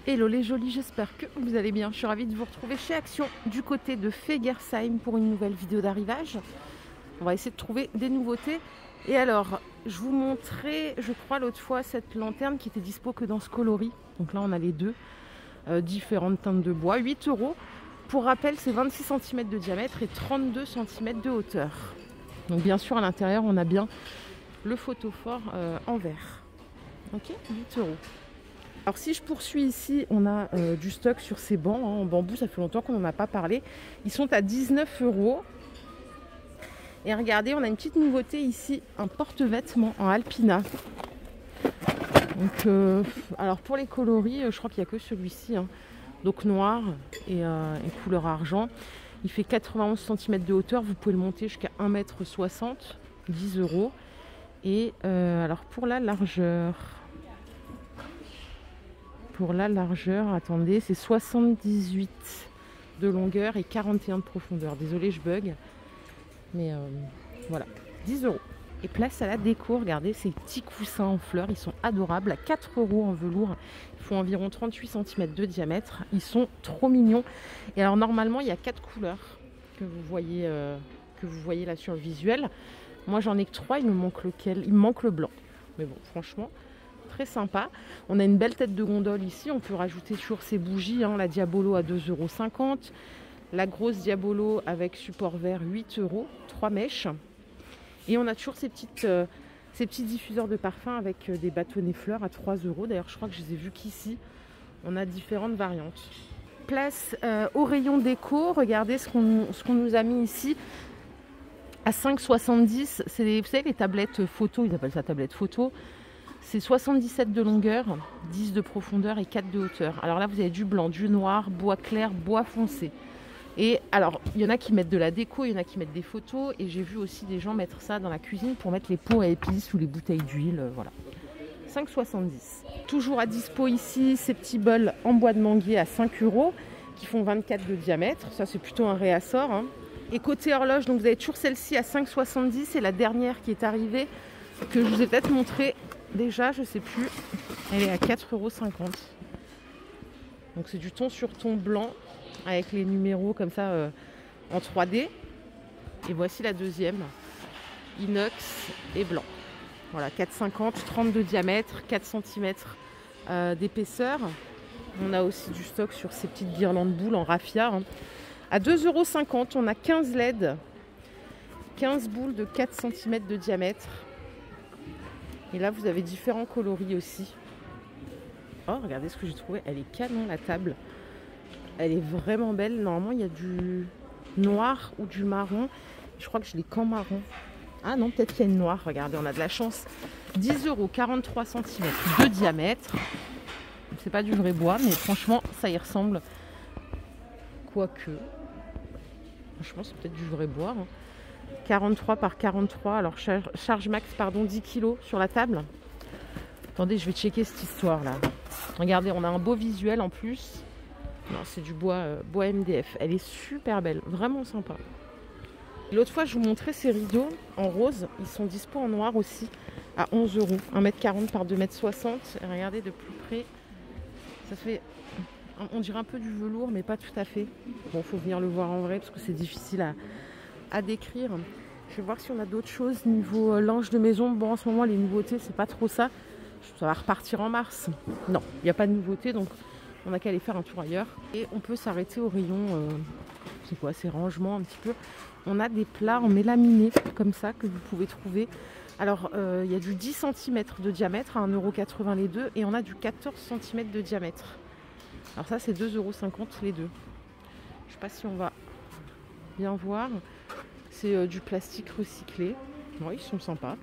Hello les jolis, j'espère que vous allez bien. Je suis ravie de vous retrouver chez Action du côté de Fegersheim pour une nouvelle vidéo d'arrivage. On va essayer de trouver des nouveautés. Et alors, je vous montrais, je crois l'autre fois, cette lanterne qui était dispo que dans ce coloris. Donc là on a les deux, différentes teintes de bois, 8 €. Pour rappel, c'est 26 cm de diamètre et 32 cm de hauteur. Donc bien sûr à l'intérieur on a bien le photophore en verre. Ok, 8 €. Alors si je poursuis ici, on a du stock sur ces bancs en bambou, ça fait longtemps qu'on n'en a pas parlé. Ils sont à 19 €. Et regardez, on a une petite nouveauté ici, un porte-vêtements en alpina. Donc, alors pour les coloris, je crois qu'il n'y a que celui-ci, hein. Donc noir et couleur argent. Il fait 91 cm de hauteur, vous pouvez le monter jusqu'à 1,60 m, 10 €. Et alors pour la largeur... attendez, c'est 78 de longueur et 41 de profondeur. Désolée, je bug. Mais voilà, 10 €. Et place à la déco, regardez ces petits coussins en fleurs, ils sont adorables, à 4 € en velours. Ils font environ 38 cm de diamètre. Ils sont trop mignons. Et alors normalement, il y a 4 couleurs que vous voyez là sur le visuel. Moi, j'en ai que 3, il me manque lequel? Il me manque le blanc. Mais bon, franchement... très sympa. On a une belle tête de gondole ici. On peut rajouter toujours ces bougies, hein, la Diabolo à 2,50 €. La grosse Diabolo avec support vert, 8 €, 3 mèches. Et on a toujours ces petits diffuseurs de parfum avec des bâtonnets fleurs à 3 €. D'ailleurs, je crois que je les ai vus qu'ici. On a différentes variantes. Place au rayon déco. Regardez ce qu'on nous a mis ici. À 5,70 €. C'est, vous savez, les tablettes photo. Ils appellent ça tablette photo. C'est 77 de longueur, 10 de profondeur et 4 de hauteur. Alors là, vous avez du blanc, du noir, bois clair, bois foncé. Et alors, il y en a qui mettent de la déco, il y en a qui mettent des photos. Et j'ai vu aussi des gens mettre ça dans la cuisine pour mettre les pots à épices ou les bouteilles d'huile. Voilà. 5,70 €. Toujours à dispo ici, ces petits bols en bois de manguier à 5 € qui font 24 de diamètre. Ça, c'est plutôt un réassort, hein. Et côté horloge, donc vous avez toujours celle-ci à 5,70 € et la dernière qui est arrivée, que je vous ai peut-être montré déjà, je sais plus, elle est à 4,50 €. Donc c'est du ton sur ton blanc avec les numéros comme ça en 3D. Et voici la deuxième, inox et blanc. Voilà, 4,50 €, 30 de diamètre, 4 cm d'épaisseur. On a aussi du stock sur ces petites guirlandes boules en raffia, hein. À 2,50 €, on a 15 LED, 15 boules de 4 cm de diamètre. Et là, vous avez différents coloris aussi. Oh, regardez ce que j'ai trouvé. Elle est canon, la table. Elle est vraiment belle. Normalement, il y a du noir ou du marron. Je crois que je l'ai qu'en marron. Ah non, peut-être qu'il y a une noire. Regardez, on a de la chance. 10 €, 43 cm de diamètre. C'est pas du vrai bois, mais franchement, ça y ressemble. Quoique. Franchement, c'est peut-être du vrai bois, hein. 43 par 43, alors charge max, pardon, 10 kg sur la table. Attendez, je vais checker cette histoire là. Regardez, on a un beau visuel en plus. Non, c'est du bois MDF. Elle est super belle, vraiment sympa. L'autre fois, je vous montrais ces rideaux en rose. Ils sont dispo en noir aussi à 11 €. 1,40 m par 2,60 m. Et regardez de plus près. Ça fait, on dirait un peu du velours, mais pas tout à fait. Bon, faut venir le voir en vrai parce que c'est difficile à décrire. Je vais voir si on a d'autres choses niveau linge de maison. Bon, en ce moment les nouveautés c'est pas trop ça. Ça va repartir en mars. Non, il n'y a pas de nouveauté, donc on n'a qu'à aller faire un tour ailleurs. Et on peut s'arrêter au rayon, c'est quoi, ces rangements un petit peu. On a des plats en mélaminé comme ça que vous pouvez trouver. Alors il y a du 10 cm de diamètre à 1,80 € les deux, et on a du 14 cm de diamètre. Alors ça c'est 2,50 € les deux. Je sais pas si on va bien voir. C'est du plastique recyclé. Oui, ils sont sympas.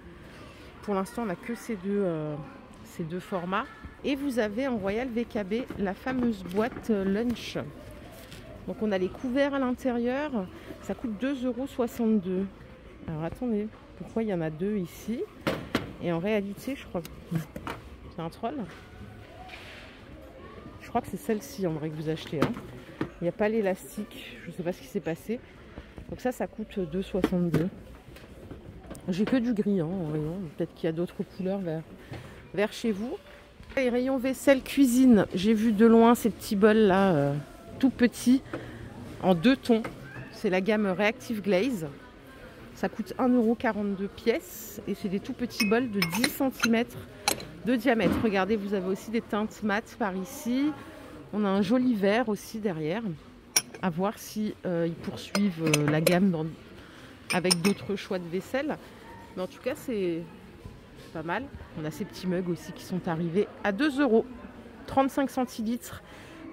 Pour l'instant, on n'a que ces deux formats. Et vous avez en Royal VKB la fameuse boîte lunch. Donc on a les couverts à l'intérieur. Ça coûte 2,62 €. Alors attendez, pourquoi il y en a deux ici? Et en réalité, je crois que c'est un troll. Je crois que c'est celle-ci en vrai que vous achetez, hein. Il n'y a pas l'élastique. Je ne sais pas ce qui s'est passé. Donc ça coûte 2,62 €. J'ai que du gris, hein, en rayon. Peut-être qu'il y a d'autres couleurs vers chez vous. Les rayons vaisselle cuisine, j'ai vu de loin ces petits bols là, tout petits, en 2 tons. C'est la gamme Reactive Glaze. Ça coûte 1,42 € pièce et c'est des tout petits bols de 10 cm de diamètre. Regardez, vous avez aussi des teintes mat par ici. On a un joli vert aussi derrière. À voir si ils poursuivent la gamme avec d'autres choix de vaisselle. Mais en tout cas, c'est pas mal. On a ces petits mugs aussi qui sont arrivés à 2 €. 35 centilitres.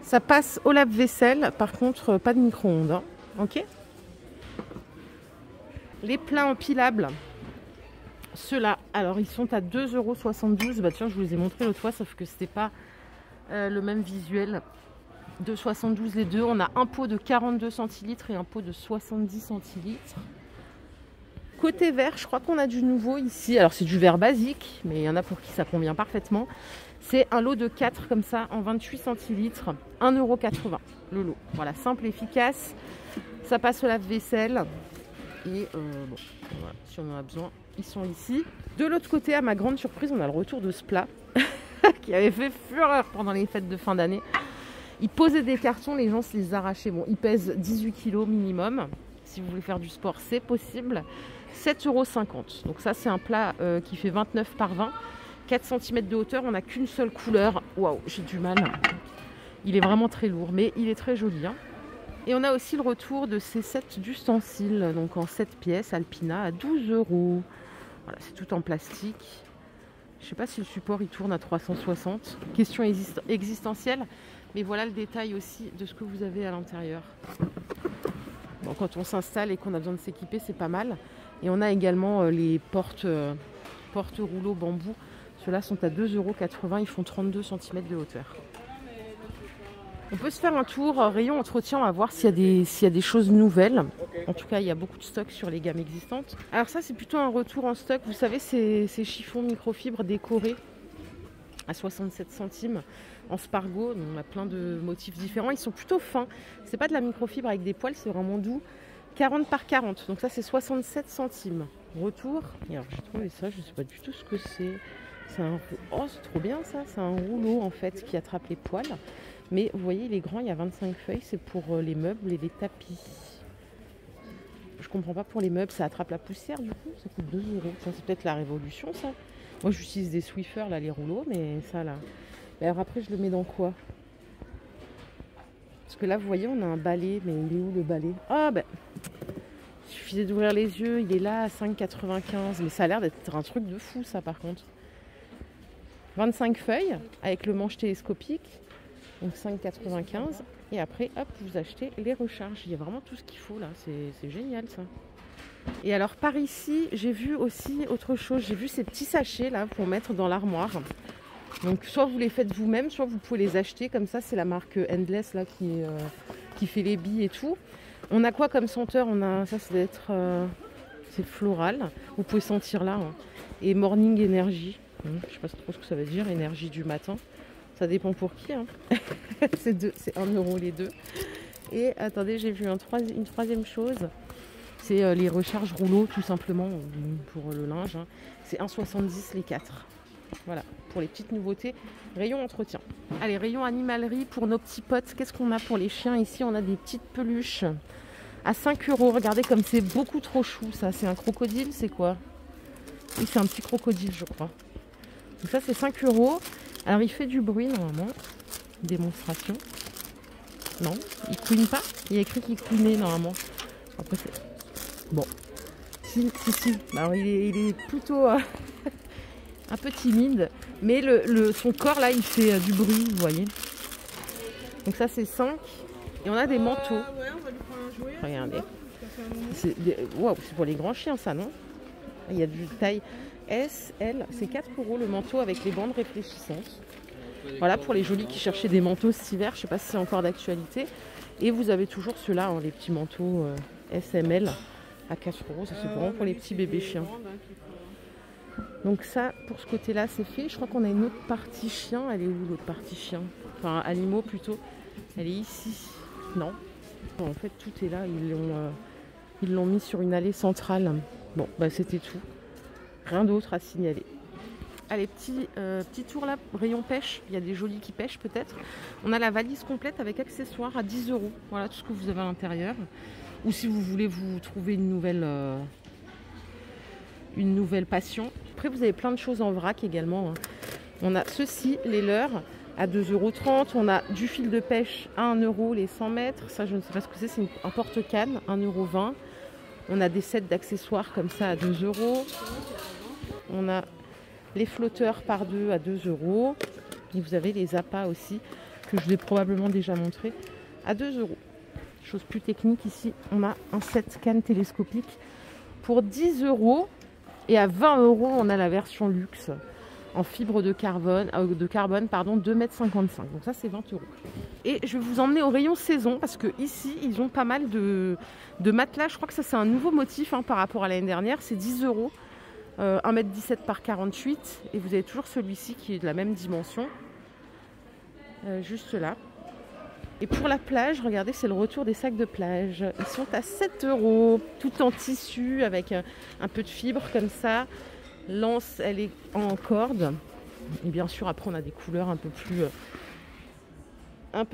Ça passe au lave-vaisselle. Par contre, pas de micro-ondes. Hein. Ok. Les plats empilables. Ceux-là, alors ils sont à 2,72 €. Bah tiens, je vous les ai montrés l'autre fois, sauf que c'était pas le même visuel. 2,72 € les deux. On a un pot de 42 centilitres et un pot de 70 centilitres. Côté verre, je crois qu'on a du nouveau ici. Alors c'est du verre basique, mais il y en a pour qui ça convient parfaitement. C'est un lot de 4 comme ça en 28 centilitres. 1,80 € le lot. Voilà, simple, efficace. Ça passe au lave-vaisselle. Et bon, voilà, si on en a besoin, ils sont ici. De l'autre côté, à ma grande surprise, on a le retour de ce plat qui avait fait fureur pendant les fêtes de fin d'année. Ils posaient des cartons, les gens se les arrachaient. Bon, ils pèsent 18 kg minimum. Si vous voulez faire du sport, c'est possible. 7,50 €. Donc ça, c'est un plat qui fait 29 par 20. 4 cm de hauteur, on n'a qu'une seule couleur. Waouh, j'ai du mal. Il est vraiment très lourd, mais il est très joli. Hein. Et on a aussi le retour de ces sets d'ustensiles, donc en 7 pièces, Alpina, à 12 €. Voilà, c'est tout en plastique. Je ne sais pas si le support il tourne à 360. Question existentielle, mais voilà le détail aussi de ce que vous avez à l'intérieur. Bon, quand on s'installe et qu'on a besoin de s'équiper, c'est pas mal. Et on a également les porte-rouleaux bambou. Ceux-là sont à 2,80 €, ils font 32 cm de hauteur. On peut se faire un tour rayon entretien, on va voir s'il y a des choses nouvelles. En tout cas, il y a beaucoup de stock sur les gammes existantes. Alors ça, c'est plutôt un retour en stock. Vous savez, ces chiffons microfibres décorés à 67 centimes en Spargo. On a plein de motifs différents. Ils sont plutôt fins. C'est pas de la microfibre avec des poils, c'est vraiment doux. 40 par 40. Donc ça, c'est 67 centimes. Retour. Et alors, j'ai trouvé ça, je ne sais pas du tout ce que c'est. Oh, c'est trop bien ça. C'est un rouleau en fait qui attrape les poils. Mais vous voyez, il est grand, il y a 25 feuilles, c'est pour les meubles et les tapis. Je comprends pas pour les meubles, ça attrape la poussière du coup, ça coûte 2 €. Ça, c'est peut-être la révolution ça. Moi j'utilise des Swiffer là, les rouleaux, mais ça là. Et alors après, je le mets dans quoi? Parce que là, vous voyez, on a un balai, mais il est où le balai? Ah ben, il suffisait d'ouvrir les yeux, il est là à 5,95 €. Mais ça a l'air d'être un truc de fou ça par contre. 25 feuilles avec le manche télescopique. Donc 5,95 € et après hop, vous achetez les recharges. Il y a vraiment tout ce qu'il faut là, c'est génial ça. Et alors par ici, j'ai vu aussi autre chose. J'ai vu ces petits sachets là pour mettre dans l'armoire. Donc soit vous les faites vous-même, soit vous pouvez les acheter comme ça. C'est la marque Endless là qui fait les billes et tout. On a quoi comme senteur? On a ça, ça doit être c'est floral. Vous pouvez sentir là. Hein. Et Morning Energy. Je sais pas trop ce que ça veut dire, énergie du matin. Ça dépend pour qui. Hein. c'est 1 € les deux. Et attendez, j'ai vu une troisième chose. C'est les recharges rouleaux, tout simplement, pour le linge. Hein. C'est 1,70 € les 4. Voilà, pour les petites nouveautés. Rayon entretien. Allez, rayon animalerie pour nos petits potes. Qu'est-ce qu'on a pour les chiens? Ici, on a des petites peluches à 5 €. Regardez comme c'est beaucoup trop chou, ça. C'est un crocodile, c'est quoi? Oui, c'est un petit crocodile, je crois. Donc ça, c'est 5 €. Alors, il fait du bruit, normalement. Démonstration. Non, il couine pas. Il y a écrit qu'il couinait, normalement. Après, c'est... Bon. Si. Alors, il est plutôt un peu timide. Mais son corps, là, il fait du bruit, vous voyez. Donc ça, c'est 5. Et on a des manteaux. Ouais, on va lui prendre un jouet. Regardez. Wow, c'est pour les grands chiens, ça, non? Il y a du taille S, L. C'est 4 € le manteau avec les bandes réfléchissantes. Voilà, pour les jolis qui cherchaient des manteaux cet hiver. Je ne sais pas si c'est encore d'actualité. Et vous avez toujours ceux-là, hein, les petits manteaux SML à 4 €. Ça, c'est vraiment pour les petits bébés chiens. Donc ça, pour ce côté-là, c'est fait. Je crois qu'on a une autre partie chien. Elle est où l'autre partie chien? Enfin, animaux plutôt. Elle est ici. Non. En fait, tout est là. Ils l'ont mis sur une allée centrale. Bon, bah c'était tout. Rien d'autre à signaler. Allez, petit tour là, rayon pêche. Il y a des jolis qui pêchent peut-être. On a la valise complète avec accessoires à 10 €. Voilà tout ce que vous avez à l'intérieur. Ou si vous voulez vous trouver une nouvelle passion. Après, vous avez plein de choses en vrac également, hein. On a ceci, les leurres, à 2,30 €. On a du fil de pêche à 1 € les 100 mètres. Ça, je ne sais pas ce que c'est un porte-canne, 1,20 €. On a des sets d'accessoires comme ça à 2 €. On a les flotteurs par deux à 2 €. Et vous avez les appâts aussi, que je vais probablement déjà montrer, à 2 €. Chose plus technique ici, on a un set canne télescopique pour 10 €. Et à 20 €, on a la version luxe en fibre de carbone, 2,55 m. Donc ça, c'est 20 €. Et je vais vous emmener au rayon saison parce que ici, ils ont pas mal de matelas. Je crois que ça, c'est un nouveau motif, hein, par rapport à l'année dernière. C'est 10 €, 1,17 m par 48 m. Et vous avez toujours celui-ci qui est de la même dimension, juste là. Et pour la plage, regardez, c'est le retour des sacs de plage. Ils sont à 7 €, tout en tissu avec un peu de fibre comme ça. L'anse, elle est en corde. Et bien sûr, après, on a des couleurs un peu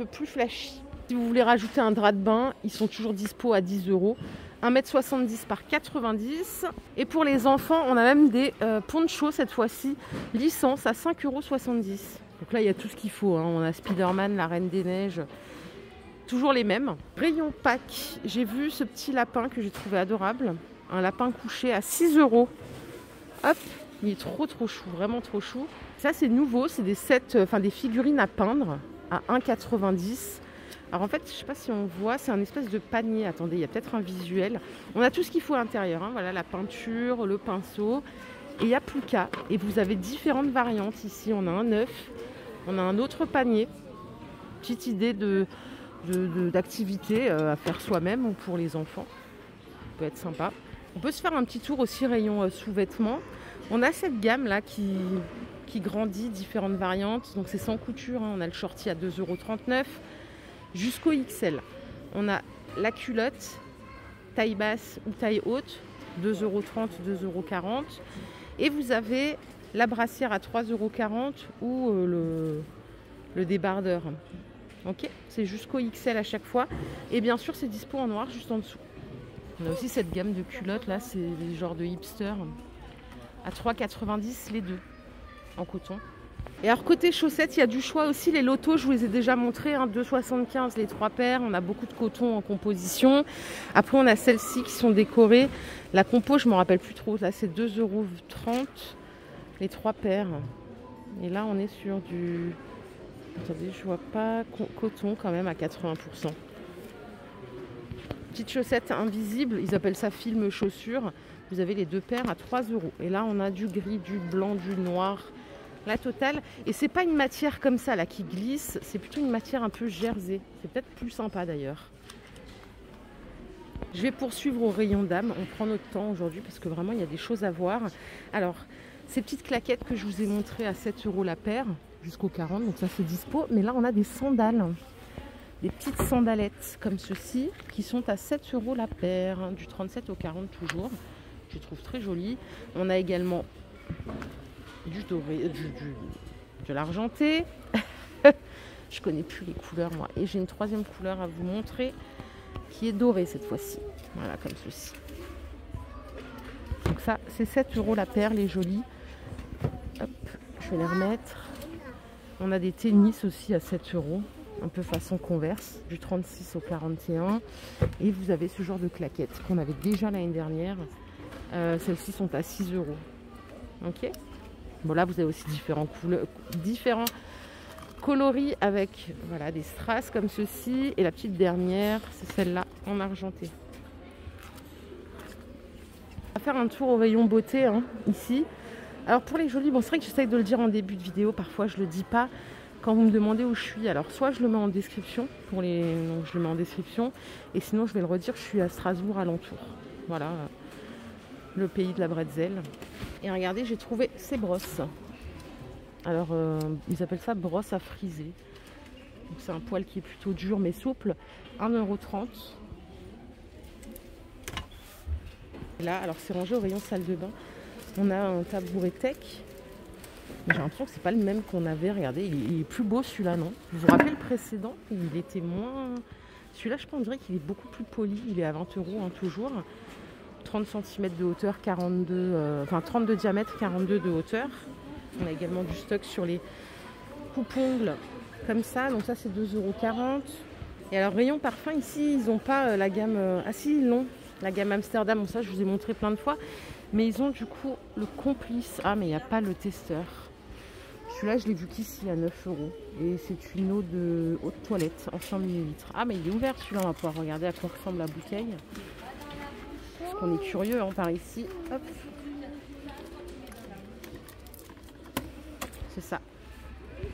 plus flashy. Si vous voulez rajouter un drap de bain, ils sont toujours dispo à 10 €. 1,70 m par 90 m. Et pour les enfants, on a même des ponchos cette fois-ci, licence à 5,70 €. Donc là, il y a tout ce qu'il faut, hein. On a Spider-Man, la Reine des Neiges, toujours les mêmes. Rayon Pâques, j'ai vu ce petit lapin que j'ai trouvé adorable. Un lapin couché à 6 €. Hop, il est trop chou, vraiment trop chou. Ça, c'est nouveau, c'est des sets, des figurines à peindre à 1,90 €. Alors en fait, je ne sais pas si on voit, c'est un espèce de panier. Attendez, il y a peut-être un visuel. On a tout ce qu'il faut à l'intérieur, hein. Voilà, la peinture, le pinceau. Et il n'y a plus qu'à. Et vous avez différentes variantes ici. On a un œuf, on a un autre panier. Petite idée d'activité à faire soi-même ou pour les enfants. Ça peut être sympa. On peut se faire un petit tour aussi rayon sous-vêtements. On a cette gamme là qui grandit, différentes variantes. Donc c'est sans couture, hein. On a le shorty à 2,39 € jusqu'au XL. On a la culotte taille basse ou taille haute, 2,30 €, 2,40 €. Et vous avez la brassière à 3,40 € ou le débardeur. Ok, c'est jusqu'au XL à chaque fois. Et bien sûr, c'est dispo en noir juste en dessous. On a aussi cette gamme de culottes là, c'est des genres de hipster à 3,90 € les deux en coton. Et alors côté chaussettes, il y a du choix aussi. Les lotos, je vous les ai déjà montrés, hein, 2,75 € les 3 paires. On a beaucoup de coton en composition. Après, on a celles-ci qui sont décorées. La compo, je ne me rappelle plus trop. Là, c'est 2,30 € les 3 paires. Et là, on est sur du... Attendez, je vois pas. Coton quand même à 80%. Petites chaussettes invisibles, ils appellent ça film chaussures. Vous avez les 2 paires à 3 €. Et là, on a du gris, du blanc, du noir, la totale. Et c'est pas une matière comme ça là qui glisse, c'est plutôt une matière un peu jersey. C'est peut-être plus sympa d'ailleurs. Je vais poursuivre au rayon dames. On prend notre temps aujourd'hui parce que vraiment il y a des choses à voir. Alors, ces petites claquettes que je vous ai montrées à 7 € la paire, jusqu'au 40, donc ça c'est dispo. Mais là, on a des sandales. Des petites sandalettes comme ceci qui sont à 7 € la paire, hein, du 37 au 40 toujours. Je trouve très joli. On a également du doré, de l'argenté. Je connais plus les couleurs moi. Et j'ai une troisième couleur à vous montrer qui est dorée cette fois-ci. Voilà, comme ceci. Donc ça, c'est 7 € la paire, les jolies. Hop, je vais les remettre. On a des tennis aussi à 7 €. Un peu façon Converse, du 36 au 41. Et vous avez ce genre de claquettes qu'on avait déjà l'année dernière. Celles-ci sont à 6 €. Ok. Bon, là, vous avez aussi différents coloris avec voilà, des strass comme ceci. Et la petite dernière, c'est celle-là en argenté. On va faire un tour au rayon beauté, hein, ici. Alors pour les jolies, bon, c'est vrai que j'essaye de le dire en début de vidéo. Parfois, je ne le dis pas quand vous me demandez où je suis. Alors soit je le mets en description, donc je le mets en description. Et sinon, je vais le redire, je suis à Strasbourg alentour. Voilà, le pays de la bretzel. Et regardez, j'ai trouvé ces brosses. Alors, ils appellent ça brosse à friser. C'est un poil qui est plutôt dur mais souple. 1,30 €. Là, alors c'est rangé au rayon salle de bain. On a un tabouret tech Mais j'ai l'impression que c'est pas le même qu'on avait. Regardez, il est plus beau celui-là, non? Vous vous rappelez le précédent? Il était moins... Celui-là, je pense, on dirait qu'il est beaucoup plus poli. Il est à 20 € hein, toujours. 30 cm de hauteur, 42... enfin, 30 de diamètre, 42 de hauteur. On a également du stock sur les coupe-ongles comme ça. Donc ça, c'est 2,40 €. Et alors, rayon parfum, ici, ils n'ont pas la gamme... Ah si, ils l'ont. La gamme Amsterdam. Bon, ça, je vous ai montré plein de fois. Mais ils ont du coup le complice. Ah, mais il n'y a pas le testeur. Celui-là, je l'ai vu qu'ici à 9 €. Et c'est une eau de toilette en 100 ml. Ah, mais il est ouvert celui-là. On va pouvoir regarder à quoi ressemble la bouteille. Parce qu'on est curieux hein, par ici. Hop. C'est ça.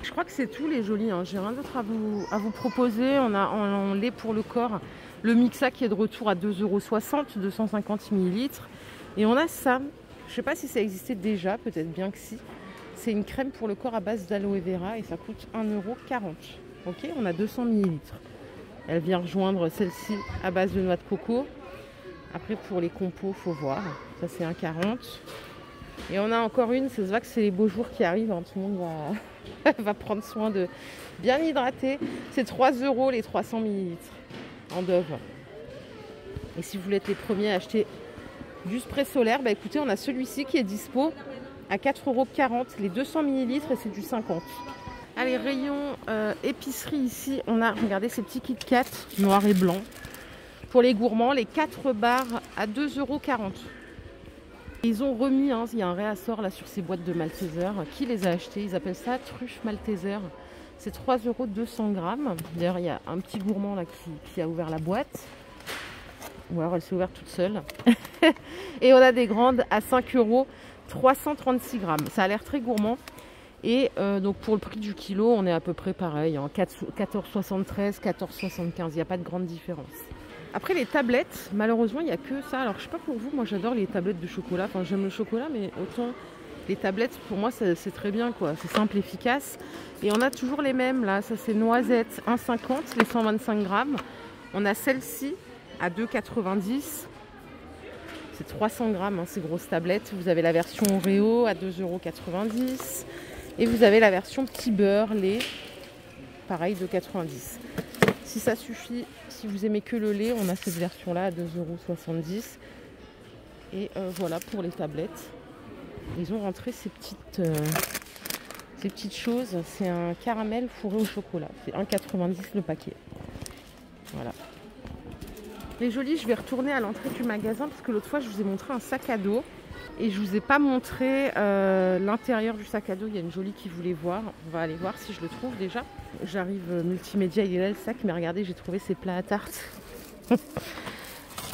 Je crois que c'est tout les jolis. Hein. J'ai rien d'autre à vous proposer. On a en lait pour le corps. Le Mixa qui est de retour à 2,60 €, 250 ml. Et on a ça. Je ne sais pas si ça existait déjà. Peut-être bien que si. C'est une crème pour le corps à base d'aloe vera et ça coûte 1,40 €. Ok, on a 200 ml. Elle vient rejoindre celle-ci à base de noix de coco. Après, pour les compos, faut voir. Ça, c'est 1,40 €. Et on a encore une. Ça se voit que c'est les beaux jours qui arrivent. Hein. Tout le monde va prendre soin de bien hydrater. C'est 3 € les 300 ml en Dove. Et si vous voulez être les premiers à acheter du spray solaire, bah écoutez, on a celui-ci qui est dispo à 4,40 € les 200 ml et c'est du 50. Allez, rayon épicerie ici, on a, regardez ces petits Kit Kat noir et blanc. Pour les gourmands, les 4 barres à 2,40 €. Ils ont remis, hein, il y a un réassort là sur ces boîtes de Malteser. Qui les a achetés? Ils appellent ça truffe Malteser. C'est 3 € 200 g. D'ailleurs, il y a un petit gourmand là qui a ouvert la boîte. Ou alors elle s'est ouverte toute seule. Et on a des grandes à 5 €. 336 g. Ça a l'air très gourmand. Et donc pour le prix du kilo, on est à peu près pareil. Hein, 14,73, 14,75. Il n'y a pas de grande différence. Après les tablettes, malheureusement, il n'y a que ça. Alors je sais pas pour vous, moi j'adore les tablettes de chocolat. Enfin j'aime le chocolat, mais autant les tablettes, pour moi c'est très bien quoi. C'est simple, efficace. Et on a toujours les mêmes là. Ça c'est noisette 1,50 les 125 g. On a celle-ci à 2,90 €. C'est 300 g, hein, ces grosses tablettes. Vous avez la version Oreo à 2,90 € et vous avez la version petit beurre, lait, pareil, 2,90 €. Si ça suffit, si vous aimez que le lait, on a cette version-là à 2,70 €. Et voilà pour les tablettes. Ils ont rentré ces petites choses. C'est un caramel fourré au chocolat. C'est 1,90 € le paquet. Voilà. Les jolis, je vais retourner à l'entrée du magasin parce que l'autre fois je vous ai montré un sac à dos et je vous ai pas montré l'intérieur du sac à dos. Il y a une jolie qui voulait voir. On va aller voir si je le trouve déjà. J'arrive multimédia, il est là le sac, mais regardez, j'ai trouvé ces plats à tarte.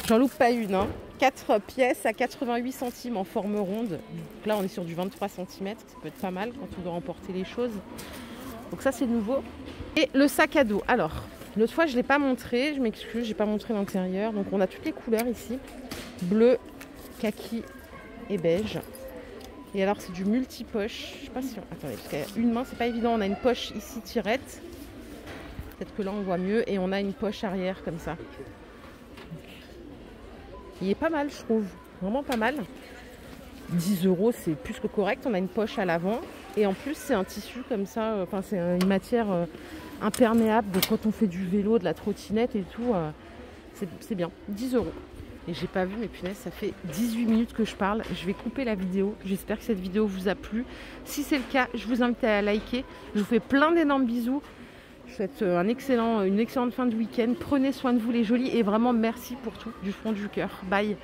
J'en loupe pas une. Hein. 4 pièces à 88 centimes en forme ronde. Donc là, on est sur du 23 cm. Ça peut être pas mal quand on doit emporter les choses. Donc ça, c'est nouveau. Et le sac à dos. Alors, l'autre fois, je ne l'ai pas montré. Je m'excuse, je n'ai pas montré l'intérieur. Donc, on a toutes les couleurs ici. Bleu, kaki et beige. Et alors, c'est du multi-poche. Je sais pas si... Attendez, parce qu'il y a une main, c'est pas évident. On a une poche ici, tirette. Peut-être que là, on voit mieux. Et on a une poche arrière, comme ça. Il est pas mal, je trouve. Vraiment pas mal. 10 €, c'est plus que correct. On a une poche à l'avant. Et en plus, c'est un tissu comme ça. Enfin, c'est une matière imperméable. Donc, quand on fait du vélo, de la trottinette et tout, c'est bien. 10 €. Et j'ai pas vu, mais punaise, ça fait 18 minutes que je parle. Je vais couper la vidéo. J'espère que cette vidéo vous a plu. Si c'est le cas, je vous invite à liker. Je vous fais plein d'énormes bisous. Je vous souhaite une excellente fin de week-end. Prenez soin de vous les jolis et vraiment merci pour tout du fond du cœur. Bye.